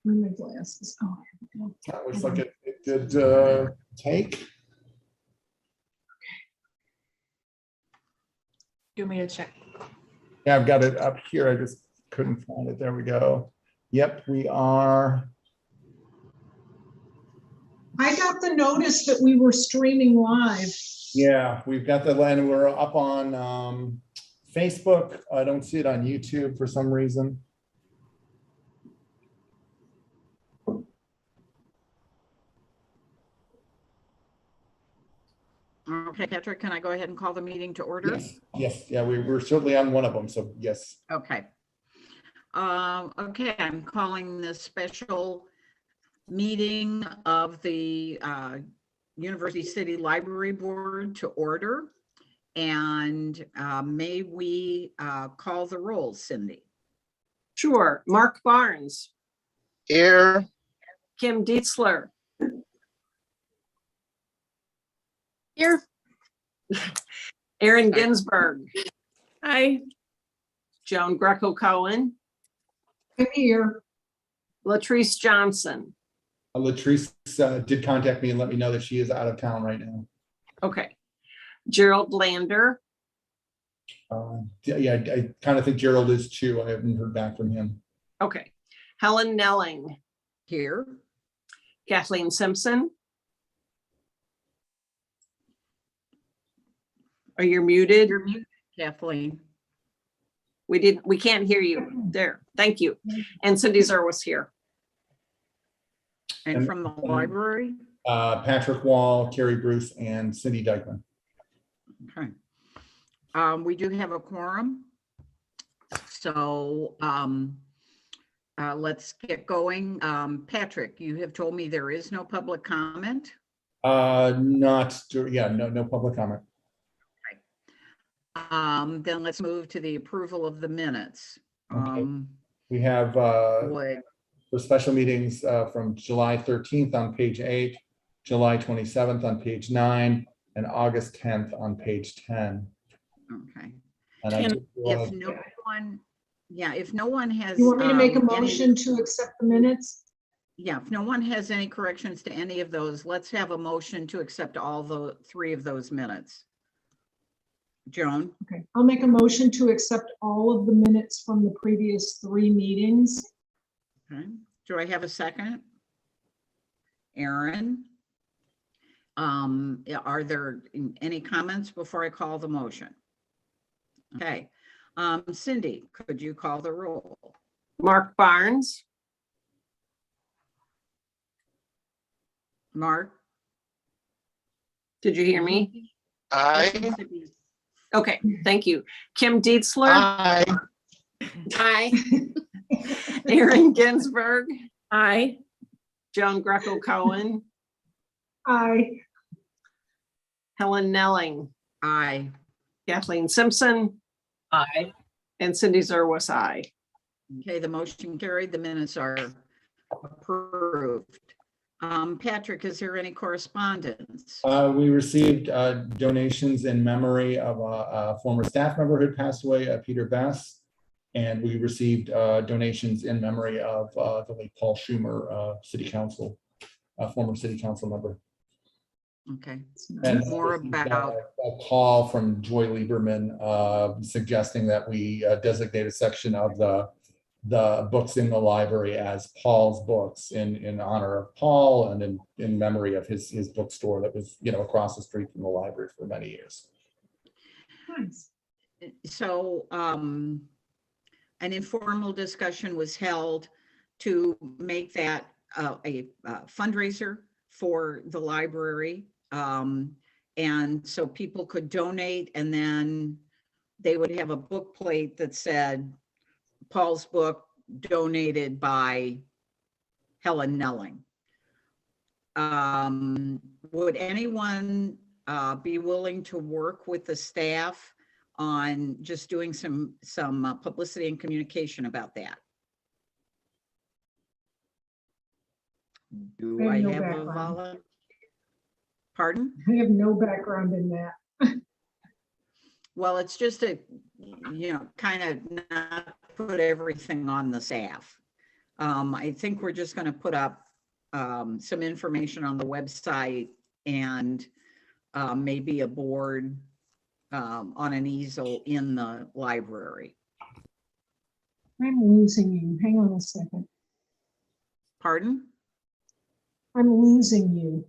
Where are my glasses? Oh, here we go. That looks like it did take. Do you want me to check? Yeah, I've got it up here. I just couldn't find it. There we go. Yep, we are. I got the notice that we were streaming live. Yeah, we've got the line. We're up on Facebook. I don't see it on YouTube for some reason. Okay, Patrick, can I go ahead and call the meeting to order? Yes, yes, yeah, we're certainly on one of them, so yes. Okay. Okay, I'm calling this special meeting of the University City Library Board to order. And may we call the roll, Cindy? Sure. Mark Barnes, Here. Kim Dietzler. Here. Aaron Ginsberg, Hi. Joan Greco-Cohen, I'm here. Latrice Johnson. Latrice did contact me and let me know that she is out of town right now. Okay. Gerald Lander, Yeah, I kind of think Gerald is too. I haven't heard back from him. okay. Helen Nelling, Here. Kathleen Simpson. Are you muted? You're muted, Kathleen. We can't hear you. There. Thank you. And Cindy Zerwas here. And from the library? Patrick Wall, Carrie Bruce, and Cindy Dykeman. Okay. We do have a quorum. So let's get going. Patrick, you have told me there is no public comment. No public comment. Then let's move to the approval of the minutes. Okay. We have for special meetings from July 13th on page 8, July 27th on page 9, and August 10th on page 10. Okay. And I just If no one has. You want me to make a any- motion to accept the minutes? Yeah, if no one has any corrections to any of those, let's have a motion to accept all the 3 of those minutes. Joan? Okay, I'll make a motion to accept all of the minutes from the previous 3 meetings. Okay. Do I have a second? Aaron? Are there any comments before I call the motion? Okay. Cindy, could you call the roll? Mark Barnes, Mark? did you hear me? Aye. Okay, thank you. Kim Dietzler. Aye. Hi. Aaron Ginsberg, Hi. Joan Greco-Cohen, Aye. Helen Nelling, Aye. Kathleen Simpson, Hi. and Cindy Zerwas, aye. Okay, the motion carried. The minutes are approved. Patrick, is there any correspondence? We received donations in memory of a former staff member who had passed away, Peter Bass. And we received donations in memory of the late Paul Schumer, former city council member. Okay. And More about. a call from Joy Lieberman suggesting that we designate a section of the books in the library as Paul's books in honor of Paul and in memory of his bookstore that was, across the street from the library for many years. Nice. So an informal discussion was held to make that a fundraiser for the library. And so people could donate, and then they would have a book plate that said Paul's book donated by Helen Nelling. Would anyone be willing to work with the staff on just doing some publicity and communication about that? Do I I have no have a background. volunteer? Pardon? I have no background in that. Well, it's just to, kind of not put everything on the staff. I think we're just going to put up some information on the website and maybe a board on an easel in the library. I'm losing you. Hang on a second. Pardon? I'm losing you.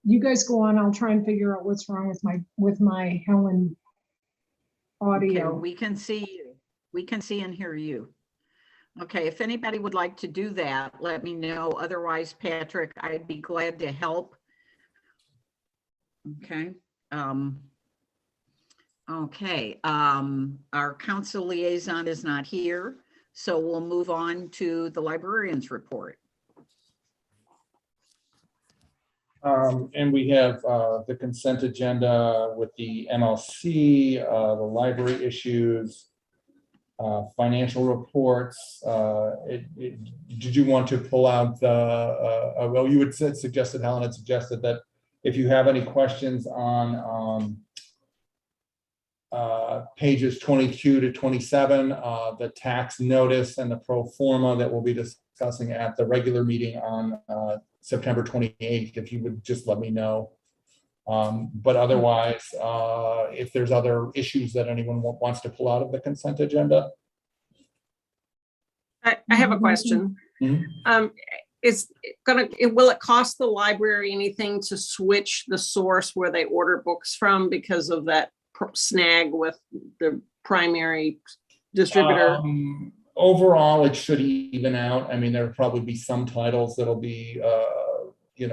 You guys go on. I'll try and figure out what's wrong with my Helen Okay, audio. we can see you. We can see and hear you. Okay, if anybody would like to do that, let me know. Otherwise, Patrick, I'd be glad to help. Okay. Our council liaison is not here, so we'll move on to the librarian's report. And we have the consent agenda with the MLC, the library issues, financial reports. Did you want to pull out the, well, you had suggested, Helen had suggested that if you have any questions on pages 22 to 27, the tax notice and the pro forma that we'll be discussing at the regular meeting on September 28th, if you would just let me know. But otherwise, if there's other issues that anyone wants to pull out of the consent agenda. I have a question. Mhm. Will it cost the library anything to switch the source where they order books from because of that snag with the primary distributor? Overall, it should even out. I mean, there'll probably be some titles that'll be,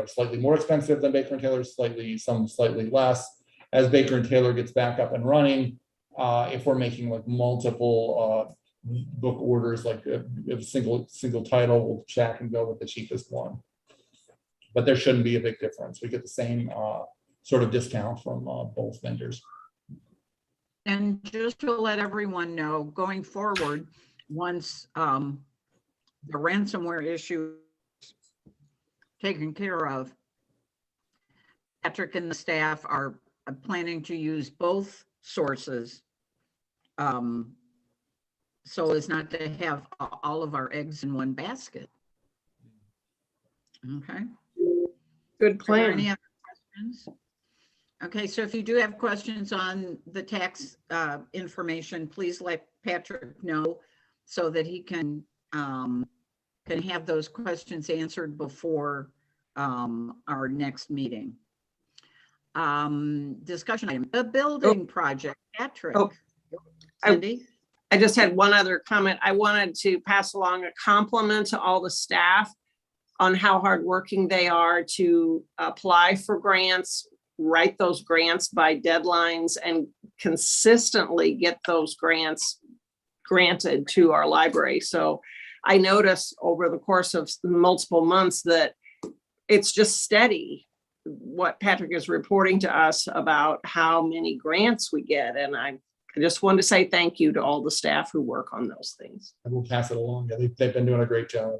slightly more expensive than Baker and Taylor, some slightly less. As Baker and Taylor gets back up and running, if we're making like multiple book orders, like a single title, we'll check and go with the cheapest one. But there shouldn't be a big difference. We get the same sort of discount from both vendors. And just to let everyone know, going forward, once the ransomware issue is taken care of, Patrick and the staff are planning to use both sources so as not to have all of our eggs in one basket. Okay. Good Are there plan. any other questions? Okay, so if you do have questions on the tax information, please let Patrick know so that he can have those questions answered before our next meeting. Discussion item, the building project, Patrick. Oh. Cindy? I just had one other comment. I wanted to pass along a compliment to all the staff on how hardworking they are to apply for grants, write those grants by deadlines, and consistently get those grants granted to our library. So I noticed over the course of multiple months that it's just steady what Patrick is reporting to us about how many grants we get. And I just wanted to say thank you to all the staff who work on those things. And we'll pass it along. They've been doing a great job.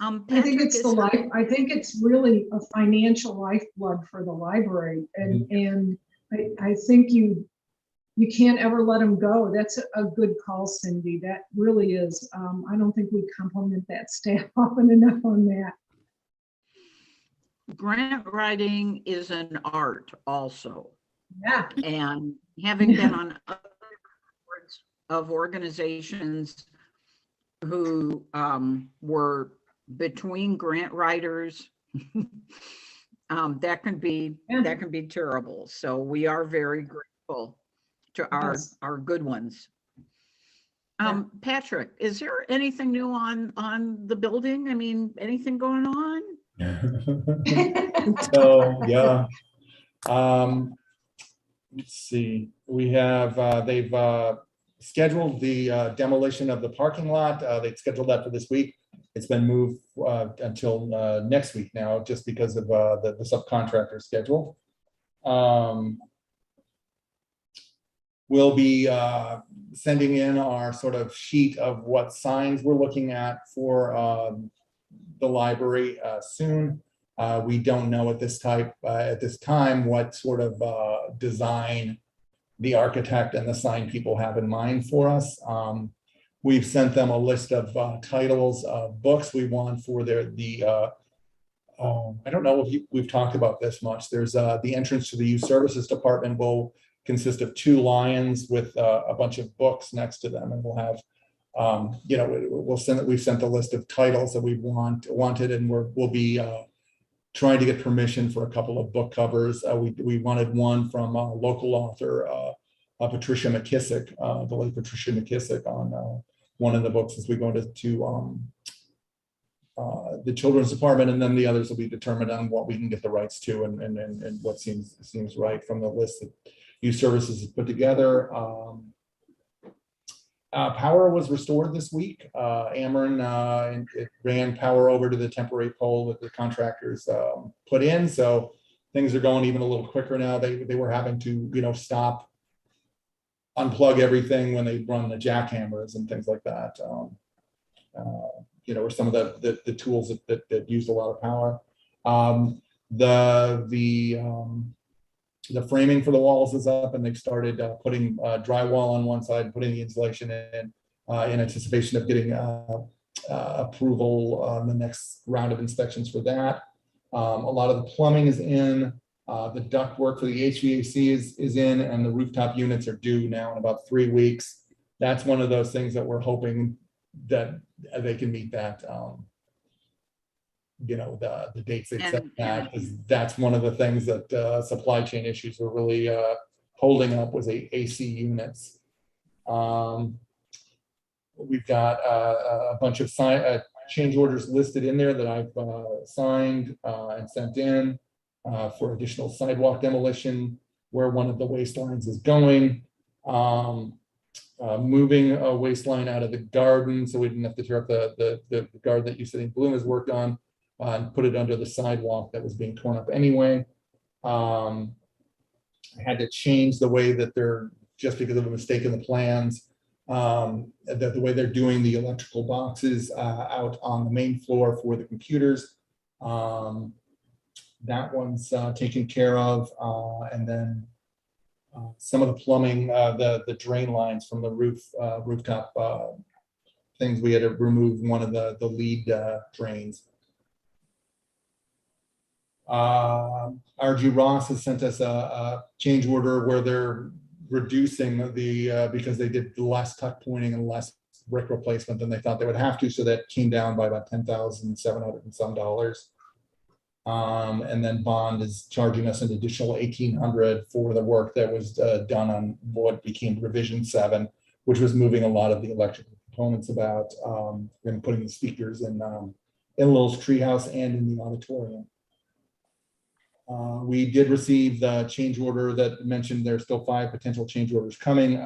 I think it's I think it's really a financial lifeblood for the library, and I think you can't ever let them go. That's a good call, Cindy. That really is. I don't think we compliment that staff often enough on that. Grant writing is an art also. Yeah. And having been on other boards of organizations who were between grant writers, that can be terrible. So we are very grateful to our good ones. Patrick, is there anything new on the building? I mean, anything going on? So yeah. Let's see. We have they've scheduled the demolition of the parking lot. They scheduled that for this week. It's been moved until next week now, just because of the subcontractor schedule. We'll be sending in our sort of sheet of what signs we're looking at for the library soon. We don't know at this time what sort of design the architect and the sign people have in mind for us. We've sent them a list of titles of books we want for I don't know if we've talked about this much. There's the entrance to the youth services department will consist of 2 lions with a bunch of books next to them, and we'll have, we've sent a list of titles that we wanted, and we'll be trying to get permission for a couple of book covers. We wanted one from a local author, Patricia McKissick, the late Patricia McKissick, on one of the books as we go to the children's department, and then the others will be determined on what we can get the rights to and what seems right from the list that youth services has put together. Power was restored this week. Ameren it ran power over to the temporary pole that the contractors put in, so things are going even a little quicker now. They were having to stop, unplug everything when they run the jackhammers and things like that. Or some of the tools that use a lot of power. The framing for the walls is up, and they've started putting drywall on one side, putting the insulation in anticipation of getting approval on the next round of inspections for that. A lot of the plumbing is in, the duct work for the HVAC is in, and the rooftop units are due now in about 3 weeks. That's one of those things that we're hoping that they can meet that, the dates they set that, because that's one of the things that supply chain issues were really holding up was AC units. We've got a bunch of change orders listed in there that I've signed and sent in for additional sidewalk demolition where one of the waste lines is going. Moving a waste line out of the garden so we didn't have to tear up the garden that UC Bloom has worked on and put it under the sidewalk that was being torn up anyway. I had to change the way that they're, just because of a mistake in the plans, the way they're doing the electrical boxes out on the main floor for the computers. That one's taken care of, and then some of the plumbing, the drain lines from the rooftop things, we had to remove one of the lead drains. RG Ross has sent us a change order where they're reducing because they did less tuck pointing and less brick replacement than they thought they would have to, so that came down by about $10,700 and some dollars. And then Bond is charging us an additional $1,800 for the work that was done on what became revision 7, which was moving a lot of the electrical components about and putting the speakers in Lowell's treehouse and in the auditorium. We did receive the change order that mentioned there's still 5 potential change orders coming.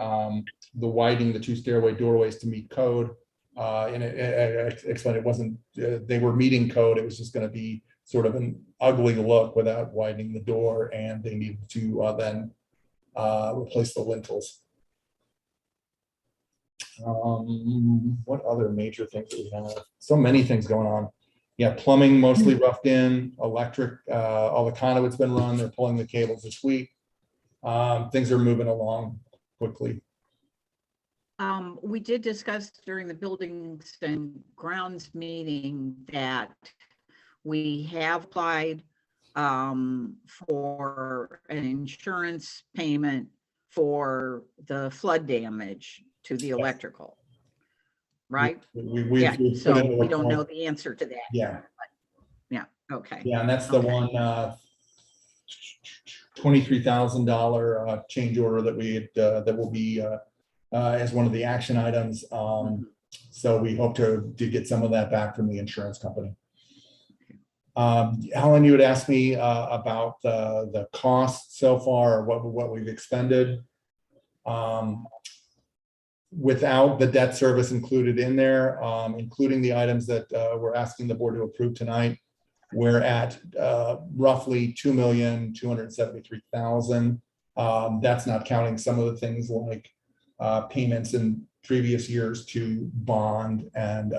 The widening the 2 stairway doorways to meet code. And I explained it wasn't, they were meeting code, it was just going to be sort of an ugly look without widening the door, and they needed to then replace the lintels. What other major things do we have? So many things going on. Yeah, plumbing mostly roughed in, electric, all the conduit's been run, they're pulling the cables this week. Things are moving along quickly. We did discuss during the buildings and grounds meeting that we have applied for an insurance payment for the flood damage to the electrical, right? Yeah, so we don't know the answer to that. Yeah. Yeah, okay. Yeah, and that's the one $23,000 change order that we had, that will be as one of the action items. So we hope to get some of that back from the insurance company. Helen, you had asked me about the cost so far, what we've expended. Without the debt service included in there, including the items that we're asking the board to approve tonight, we're at roughly $2,273,000. That's not counting some of the things like payments in previous years to bond and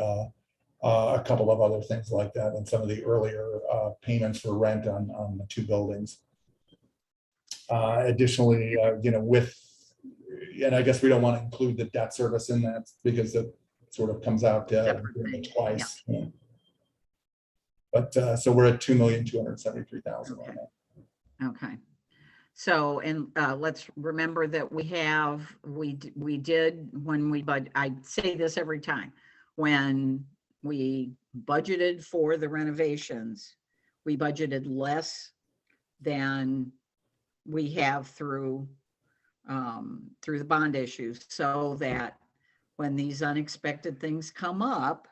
a couple of other things like that, and some of the earlier payments for rent on the 2 buildings. Additionally, with, and I guess we don't want to include the debt service in that because sort of comes out Separate thing, twice. Yeah. But so we're at 2,273,000 right Okay. now. Okay. So, and let's remember that we did when I say this every time, when we budgeted for the renovations, we budgeted less than we have through the bond issues, so that when these unexpected things come up,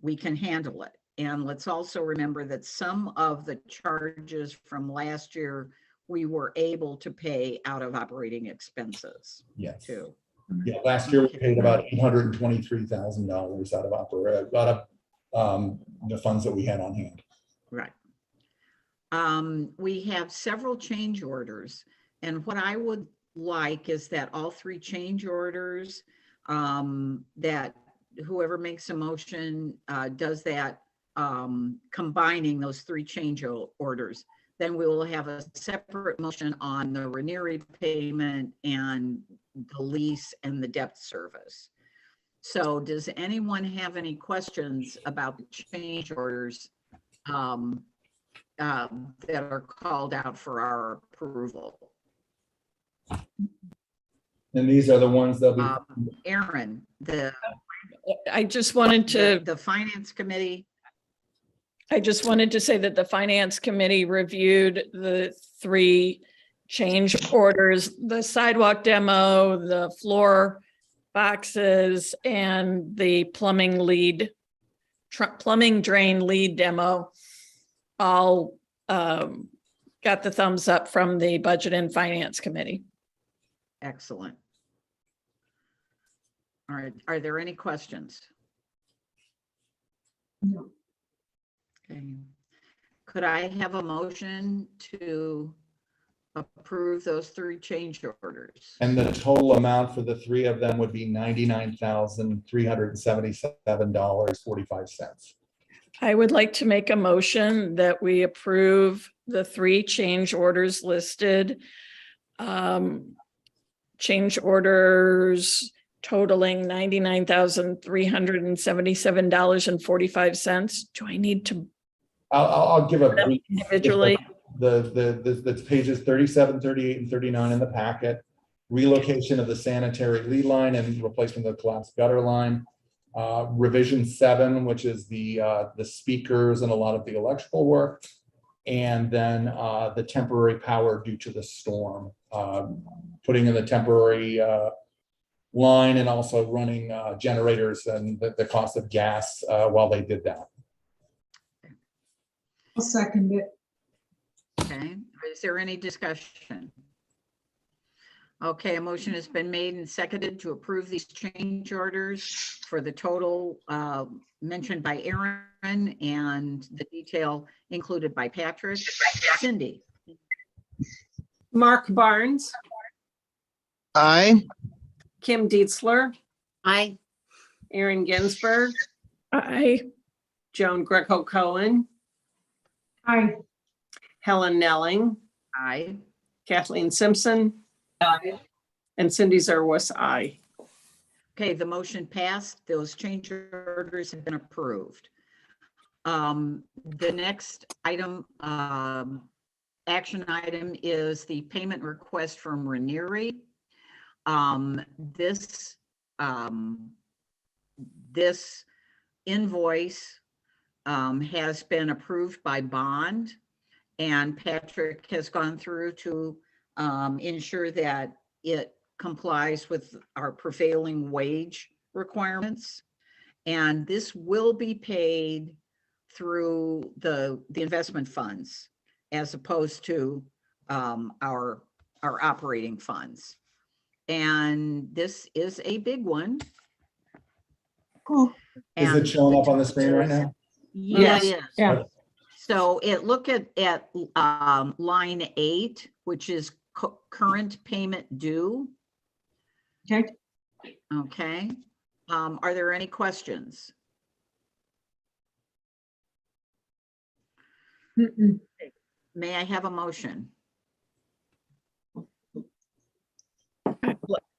we can handle it. And let's also remember that some of the charges from last year, we were able to pay out of operating expenses Yes. too. Yeah, last year we paid about $823,000 out of the funds that we had on hand. Right. We have several change orders, and what I would like is that all three change orders, that whoever makes a motion does that, combining those three change orders. Then we will have a separate motion on the Ranieri payment and the lease and the debt service. So does anyone have any questions about the change orders that are called out for our approval? And these are the ones that we. Aaron, I just wanted to, the finance committee, I just wanted to say that the finance committee reviewed the three change orders, the sidewalk demo, the floor boxes, and the plumbing drain lead demo. All got the thumbs up from the budget and finance committee. excellent. All right, are there any questions? No. Okay. Could I have a motion to approve those three change orders? And the total amount for the three of them would be $99,377.45. I would like to make a motion that we approve the three change orders listed. Change orders totaling $99,377.45. Do I need to I'll give a brief. individually? The pages 37, 38, and 39 in the packet. Relocation of the sanitary lead line and replacement of the collapsed gutter line. Revision 7, which is the speakers and a lot of the electrical work. And then the temporary power due to the storm. Putting in the temporary line and also running generators and the cost of gas while they did that. I'll second it. Okay, is there any discussion? Okay, a motion has been made and seconded to approve these change orders for the total mentioned by Aaron and the detail included by Patrick. Cindy? Mark Barnes, aye. Kim Dietzler, Aye. Aaron Ginsberg, Aye. Joan Greco Cohen, Aye. Helen Nelling, Aye. Kathleen Simpson, and Cindy Zerwas, aye. Okay, the motion passed. Those change orders have been approved. The next item, action item, is the payment request from Ranieri. This invoice has been approved by bond, and Patrick has gone through to ensure that it complies with our prevailing wage requirements. And this will be paid through the investment funds as opposed to our operating funds. And this is a big one. Cool. Is it showing up on the screen right now? Yeah, Yes. it is. Yeah. So look at line 8, which is current payment due. Okay. Okay. Are there any questions? Mm-mm. May I have a motion?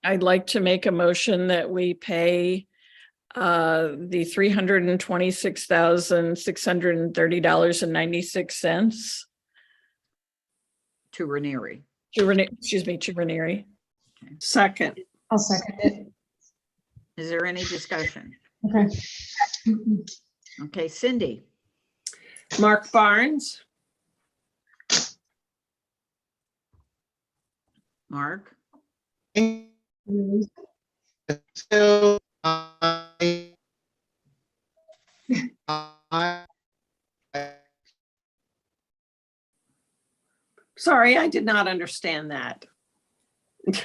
I'd like to make a motion that we pay the $326,630.96 To Ranieri. to Ranieri, to Ranieri. Second. I'll second it. Is there any discussion? Okay. Mm-mm. Okay, Cindy, Mark Barnes, Mark, Really? So I sorry, I did not understand that. I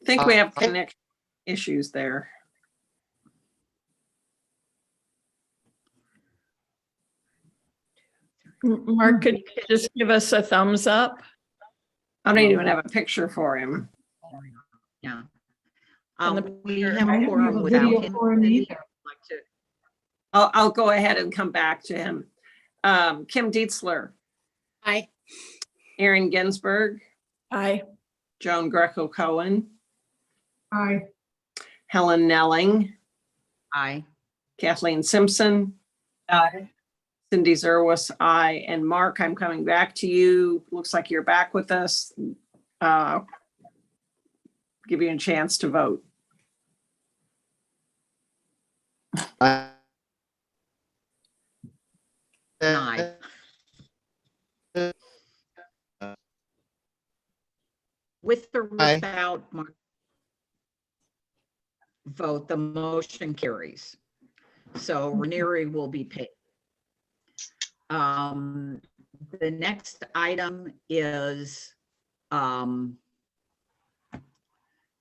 think we have connection issues there. Mark, could you just give us a thumbs up? I don't even have a picture for him. yeah. On the We picture, have I a don't quorum have a without video him. for him Cindy, either. like to- I'll go ahead and come back to him. Kim Dietzler. Aye. Aaron Ginsberg, Aye. Joan Greco Cohen, Aye. Helen Nelling, Aye. Kathleen Simpson. Aye. Cindy Zerwas, aye. And Mark, I'm coming back to you. Looks like you're back with us. Give you a chance to vote. Aye. With or Aye. without Mark vote, the motion carries. So Ranieri will be paid. The next item is, we're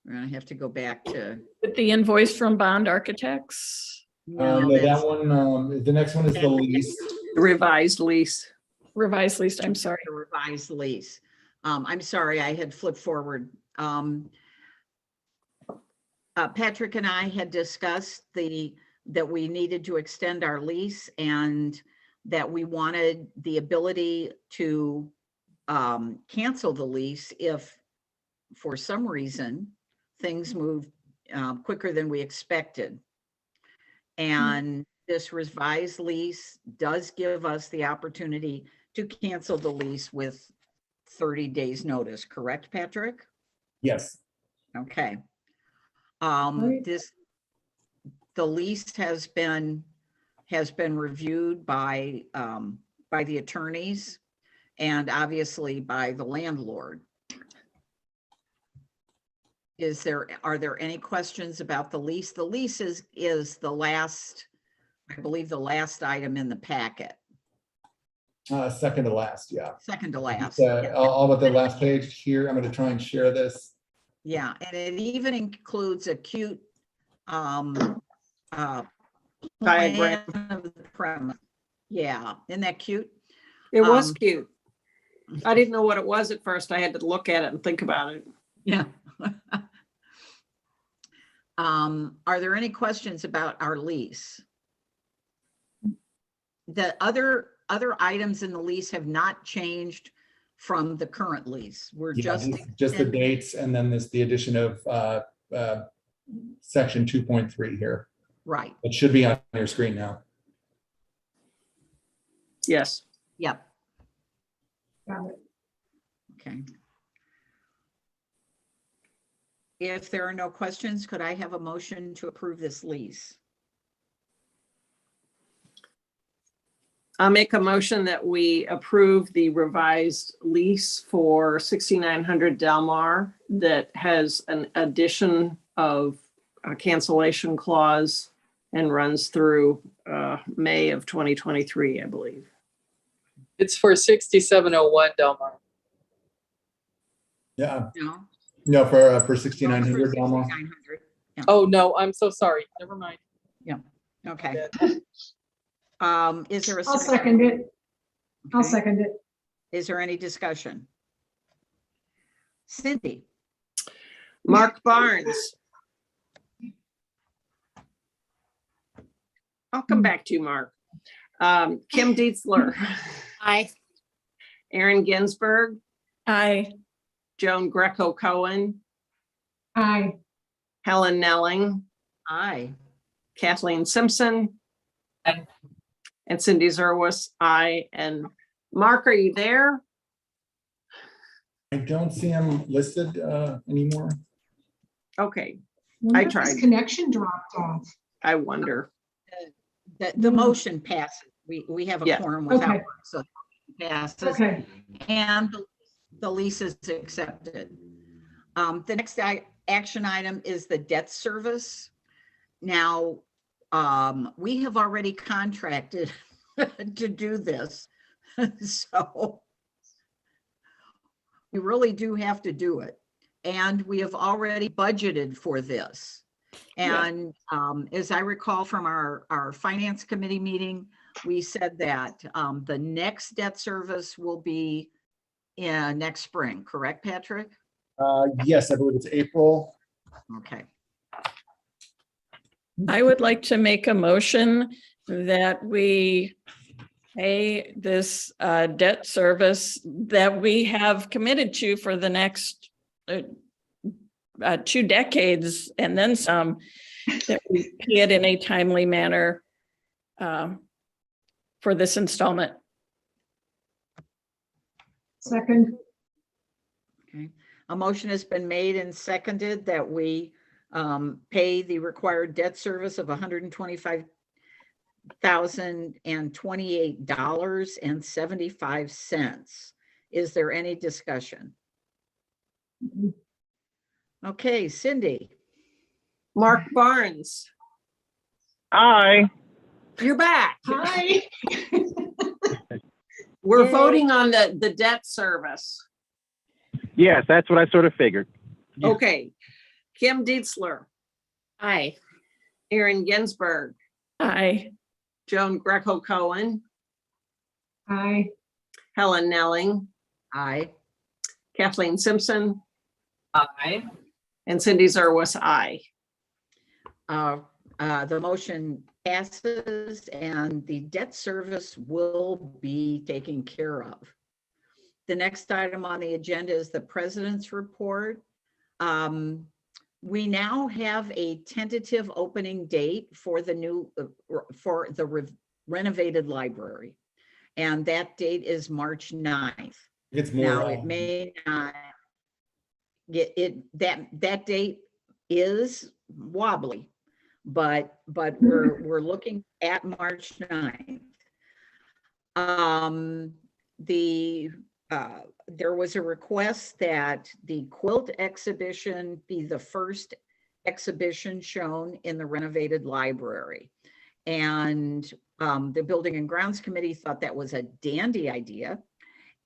gonna have to go back to. With the invoice from Bond Architects, No, that's- that one, the next one is the lease. Revised lease. revised lease, I'm sorry. The revised lease. I'm sorry, I had flipped forward. Patrick and I had discussed that we needed to extend our lease and that we wanted the ability to cancel the lease if for some reason things moved quicker than we expected. And this revised lease does give us the opportunity to cancel the lease with 30 days notice, correct, Patrick? Yes. Okay. Right. The lease has been reviewed by the attorneys and obviously by the landlord. Are there any questions about the lease? The lease is the last, I believe, the last item in the packet. Second to last, yeah. Second to last. All but the last page here. I'm going to try and share this. Yeah, and it even includes a cute Diagram. plan of the premise. Yeah, isn't that cute? It was Um, cute. I didn't know what it was at first. I had to look at it and think about it. Yeah. Are there any questions about our lease? The other items in the lease have not changed from the current lease. We're Yeah, just. just the dates and then the addition of section 2.3 here. Right, It should be on your screen now. Yes. yep, Got it. okay. If there are no questions, could I have a motion to approve this lease? I'll make a motion that we approve the revised lease for 6900 Delmar that has an addition of a cancellation clause and runs through May of 2023, I believe. It's for 6701 Delmar. Yeah, No? no, for 6900 Delmar. 6900. Oh, no, I'm so sorry. Never mind. Okay. Is there a? I'll second it. I'll Okay. second it. Is there any discussion? Cindy, Mark Barnes. I'll come back to you, Mark. Kim Dietzler, Aye. Aaron Ginsberg, Aye. Joan Greco Cohen, Aye. Helen Nelling, Aye. Kathleen Simpson. Aye. And Cindy Zerwas, aye. And Mark, are you there? I don't see him listed anymore. Okay, Wonder I if his tried. connection dropped off. I wonder. The motion passes. We have a Yeah. quorum without, Okay. one, so it passes. Okay, And the lease is accepted. The next action item is the debt service. Now, we have already contracted to do this. So we really do have to do it. And we have already budgeted for this. Yeah. And as I recall from our finance committee meeting, we said that the next debt service will be in next spring, correct, Patrick? Yes, I believe it's April. Okay. I would like to make a motion that we pay this debt service that we have committed to for the next 2 decades and then some, that we pay it in a timely manner for this installment. second, Okay. A motion has been made and seconded that we pay the required debt service of $125,028.75. Is there any discussion? Okay, Cindy. Mark Barnes, Aye. you're back. hi. We're Yay. voting on the debt service. Yes, that's what I sort of figured. Yeah. Okay. Kim Dietzler, Aye. Aaron Ginsberg, Aye. Joan Greco Cohen, Hi, Helen Nelling, Aye. Kathleen Simpson, Aye. and Cindy Zerwas, aye. The motion passes and the debt service will be taken care of. The next item on the agenda is the president's report. We now have a tentative opening date for the new, for the renovated library. And that date is March 9th. It's more. Now, it may not get that date is wobbly, but we're looking at March 9th. There was a request that the quilt exhibition be the first exhibition shown in the renovated library. And the Building and Grounds Committee thought that was a dandy idea.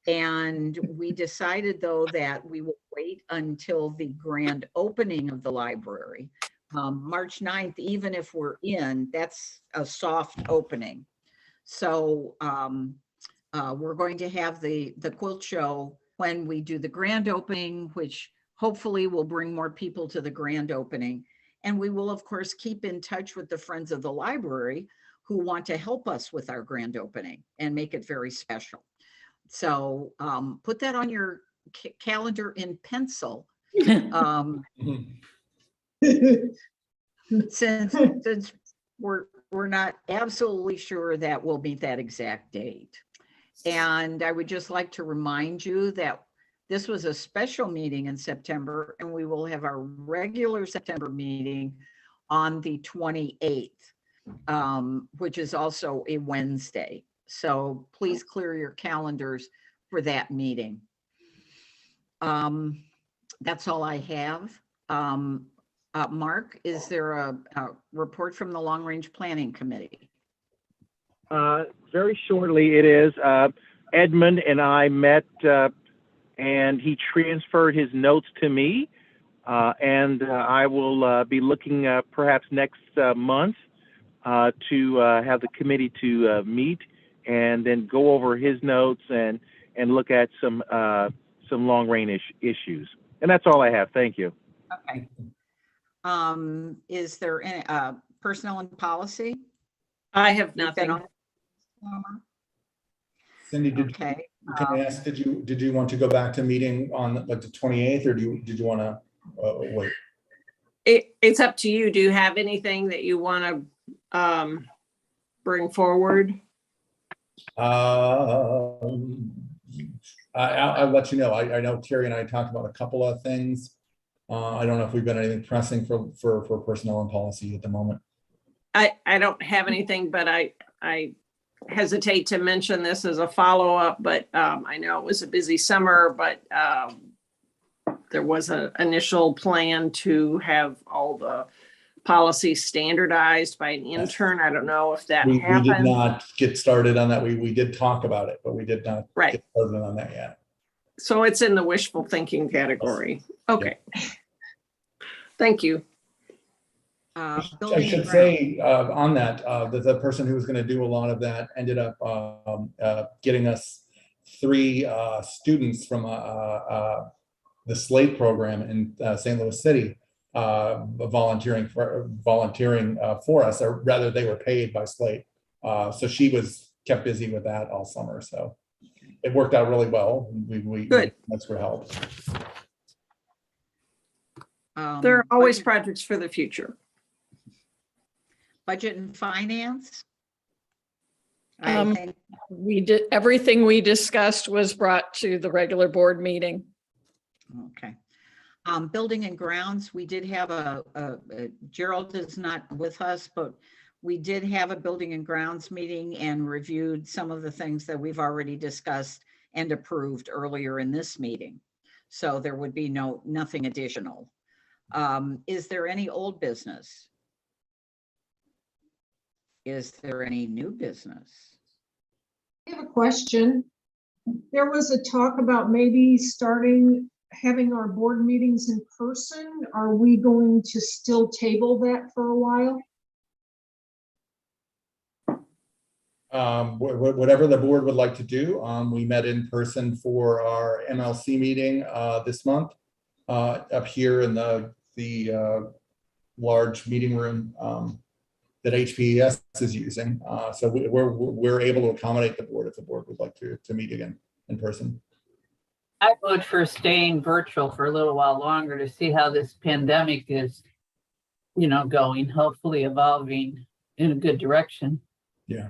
And we decided, though, that we will wait until the grand opening of the library. March 9th, even if we're in, that's a soft opening. So we're going to have the quilt show when we do the grand opening, which hopefully will bring more people to the grand opening. And we will, of course, keep in touch with the Friends of the Library who want to help us with our grand opening and make it very special. So put that on your calendar in pencil. Since we're not absolutely sure that we'll meet that exact date. And I would just like to remind you that this was a special meeting in September, and we will have our regular September meeting on the 28th, which is also a Wednesday. So please clear your calendars for that meeting. That's all I have. Mark, is there a report from the Long Range Planning Committee? Very shortly, it is. Edmund and I met, and he transferred his notes to me. And I will be looking perhaps next month to have the committee to meet and then go over his notes and look at some long range issues. And that's all I have. Thank you. Okay. Is there any personnel and policy? I have You've been nothing. on- Cindy, Okay. can I ask, did you want to go back to meeting on like the 28th, or did you want to wait? It's up to you. Do you have anything that you want to bring forward? I'll let you know. I know Terry and I talked about a couple of things. I don't know if we've got anything pressing for personnel and policy at the moment. I don't have anything, but I hesitate to mention this as a follow-up, but I know it was a busy summer, but there was an initial plan to have all the policies standardized by an intern. I don't know if that We did happened. not get started on that. We did talk about it, but we did not Right. get started on that yet. So it's in the wishful thinking category. Okay. Thank you. I Building should and say on that, the person who was going to do a lot of that ended up getting us 3 students from the SLATE program in St. Louis City, volunteering for us, or rather they were paid by SLATE. So she was kept busy with that all summer. So it worked out really well. Good. That's for help. There are always budget- projects for the future. Budget and finance. Um, I think, We did, everything we discussed was brought to the regular board meeting. okay. Building and grounds, we did have Gerald is not with us, but we did have a building and grounds meeting and reviewed some of the things that we've already discussed and approved earlier in this meeting. So there would be nothing additional. Is there any old business? Is there any new business? I have a question. There was a talk about maybe having our board meetings in person. Are we going to still table that for a while? Whatever the board would like to do. We met in person for our MLC meeting this month up here in the large meeting room that HPES is using. So we're able to accommodate the board if the board would like to meet again in person. I vote for staying virtual for a little while longer to see how this pandemic is, going, hopefully evolving in a good direction. Yeah.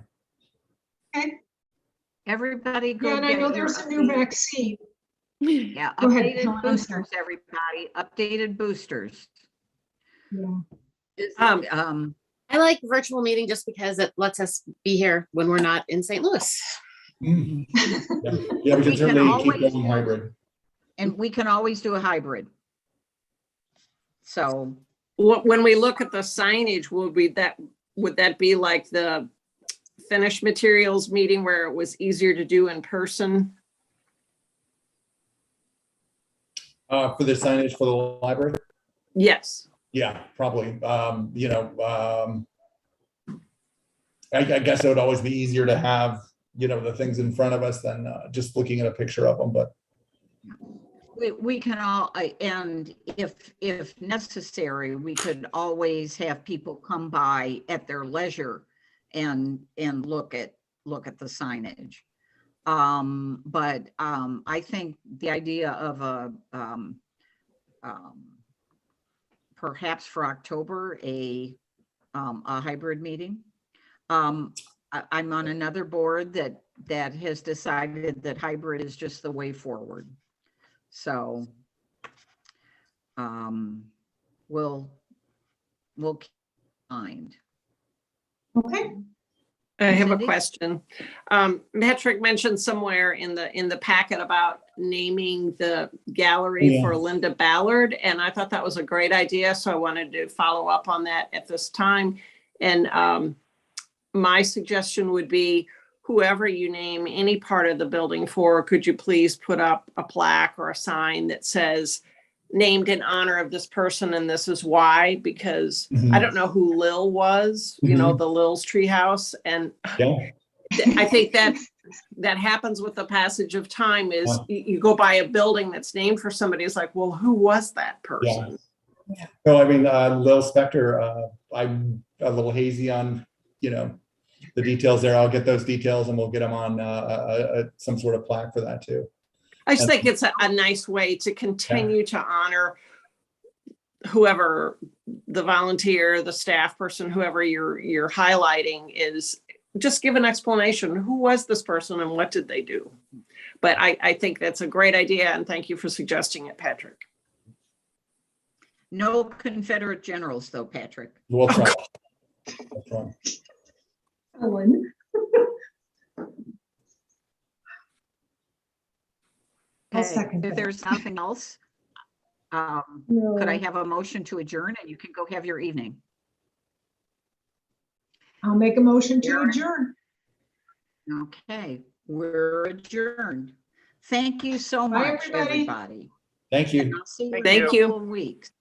Everybody Yeah, go and I get know your there's a new updated- vaccine. Yeah, Go ahead, updated Helen, I'm sorry. boosters, everybody, updated boosters. Yeah. I like virtual meeting just because it lets us be here when we're not in St. Louis. Yeah, we We can can certainly keep always- going hybrid. And we can always do a hybrid. So, When we look at the signage, would that be like the finished materials meeting where it was easier to do in person? For the signage for the library? Yes. Yeah, probably. I guess it would always be easier to have, the things in front of us than just looking at a picture of them, but. we can all, and if necessary, we could always have people come by at their leisure and look at the signage. But I think the idea of a perhaps for October, a hybrid meeting. I'm on another board that has decided that hybrid is just the way forward. So we'll keep in mind. Okay. I have a Cindy? question. Patrick mentioned somewhere in the packet about naming the gallery for Linda Ballard, and I thought that was a great idea. So I wanted to follow up on that at this time. And my suggestion would be, whoever you name any part of the building for, could you please put up a plaque or a sign that says, named in honor of this person and this is why, because I don't know who Lil was, the Lil's Treehouse. And I think that happens with the passage of time is you go by a building that's named for somebody. It's like, well, who was that person? No, I mean, Lil Spector, I'm a little hazy on, the details there. I'll get those details and we'll get them on some sort of plaque for that too. I just think it's a nice way to continue to honor whoever the volunteer, the staff person, whoever you're highlighting is, just give an explanation. Who was this person and what did they do? But I think that's a great idea, and thank you for suggesting it, Patrick. No Confederate generals though, Patrick. We'll try. We'll try. Ellen. I'll Okay, second if that. there's nothing else, could I have a motion to adjourn and you can go have your evening? I'll make a motion to Karen? adjourn. Okay, we're adjourned. Thank you so Bye, much, everybody. everybody. Thank you. And I'll see you in Thank a you. couple of weeks.